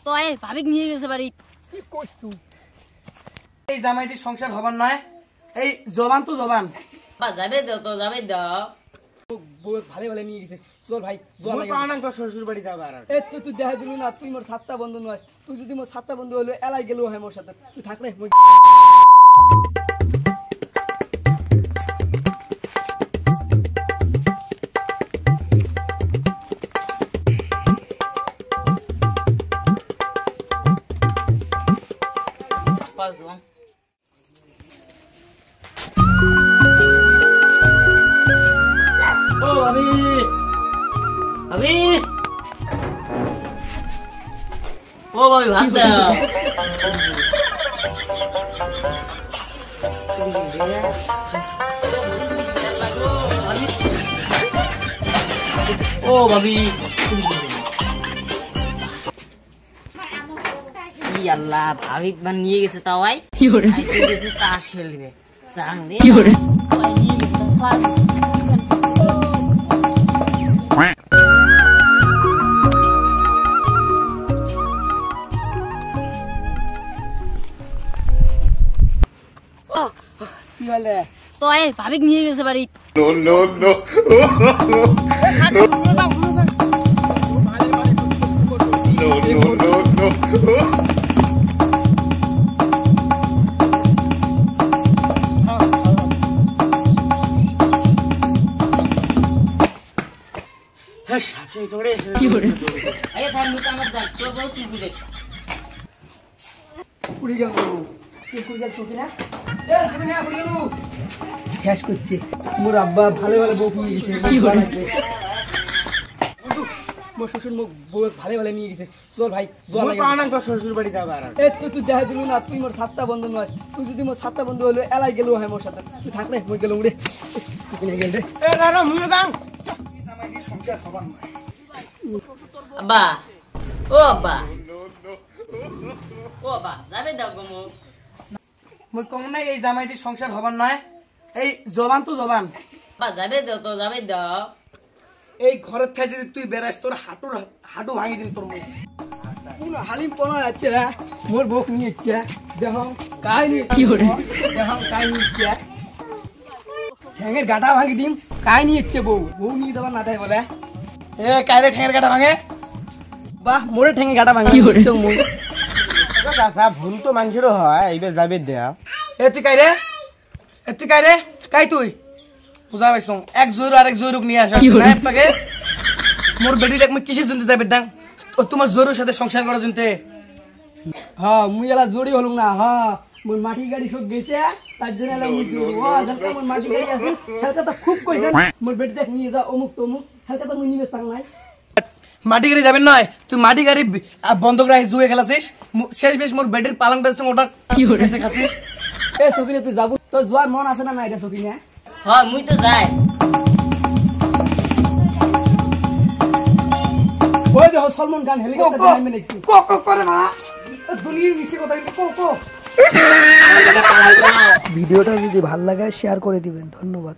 তো ভাবিক নিয়ে গেছে বাড়ি। কি কইছ তুই? এই জামাইটির সংসার হবার নয়, এই জবান তো জবান। বা যাবে দাও তো যাবে দাও। বউ ভালো ভালো নিয়ে গেছে। চল ভাই, জল লাগে। পানাং তো শ্বশুর বাড়ি যাবে আর। এ তুই দেখা দিলি না, তুই মোর সাতটা বন্ধু নয়। তুই যদি মোর সাতটা বন্ধু হলো এলাই গেলেও হয় মোর সাথে। তুই থাক রে। ও ভাবি ভাত দাও। ও ভাবি কি আল্লাহ ভাবিক বান নিয়ে গেছে তাওয়াই কি করে গেছে তাস খেলবে চাংলে কি করে কি হলে? তো ভাবিক নিয়ে গেছে বাড়ি। No, no, no. No, no, no, no. কি করে? আরে থাম মুতা আমার যাক তো বউ তুই বুঝে পুরি গেল। তুই কই যাচ্ছ কিনা? এ তুমি না পুরি গেল। শেষ করছে। মোর আব্বা ভালো ভালো বউ নিয়ে গেছে। কি করে? মোর শ্বশুর মুখ বউ ভালো ভালো নিয়ে গেছে। চল ভাই, জল লাগে। পানাং তো শ্বশুর বাড়ি যাবে আর। এ তুই দেখা দিলি না, তুই মোর সাতটা বন্ধু নয়। তুই যদি মোর সাতটা বন্ধু হলো এলাই গেলেও হয় মোর সাথে। তুই থাক রে, মই গেলাম রে। তুই গেল রে। এ না না মুই যাং। জামাইটির সংসার হবার নয়। আব্বা ও আব্বা ও আব্বা যাবে দাও গো মো মই কম নাই, এই জামাইটির সংসার হবার নয়, এই জবান তো জবান। বা যাবে দাও তো যাবে দাও। এই ঘরের থেকে যদি তুই বেড়াস তোর হাঁটু ভাঙি দিন তোর মুখ। কোন হালিম পনা আছে রে, মোর বউক নিয়ে ইচ্ছে দেখ কাহিনী কি করে, দেখ কাহিনী ইচ্ছে ঠ্যাঙের গাটা ভাঙি দিম। কাহিনী ইচ্ছে বউ বউ নিয়ে যাবার না দেয় বলে। এ কাইরে ঠ্যাঙের গাটা ভাঙে? বাহ, মোরে ঠ্যাঙে গাটা ভাঙি মুখ। চাচা ভুল তো মানুষেরও হয়, এইবার যাবে দেয়া। এ তুই কাইরে, এ তুই কাইরে, কাই তুই বুঝা পাইছ? এক জোর আর এক জোরুক নিয়ে আসা আপনাকে। মোর বেটিটাকে মই কিসের জন্য যাবে দাং? ও তোমার জোরের সাথে সংসার করার জন্য। হ্যাঁ মুই এলা জোরি হলুম না। হ্যাঁ মোর মাটি গাড়ি সব গেছে, তার জন্য এলা মুই জোরি। ও জানতা মোর মাটি গাড়ি আছে, হালকা তো খুব কইছেন মোর বেটিটাকে নিয়ে যা অমুক তমুক, হালকা তো মুই নিবে চাং নাই। মাটি গাড়ি যাবেন নয়, তুই মাটি গাড়ি বন্ধক রাখি জুয়ে খেলাছিস। শেষ বেশ মোর বেটির পালংটা ওটা কি হয়েছে খাসিস। এ সকিনে তুই যাবো, তোর জোয়ার মন আছে না? না এটা সকিনে হ্যাঁ মুই তো যাই। ওই দেখো সলমান খান হেলিকপ্টার নামে দেখছি। কো কো করে মা দুনিয়ার মিছে কথা কো কো। ভিডিওটা যদি ভালো লাগে শেয়ার করে দিবেন। ধন্যবাদ।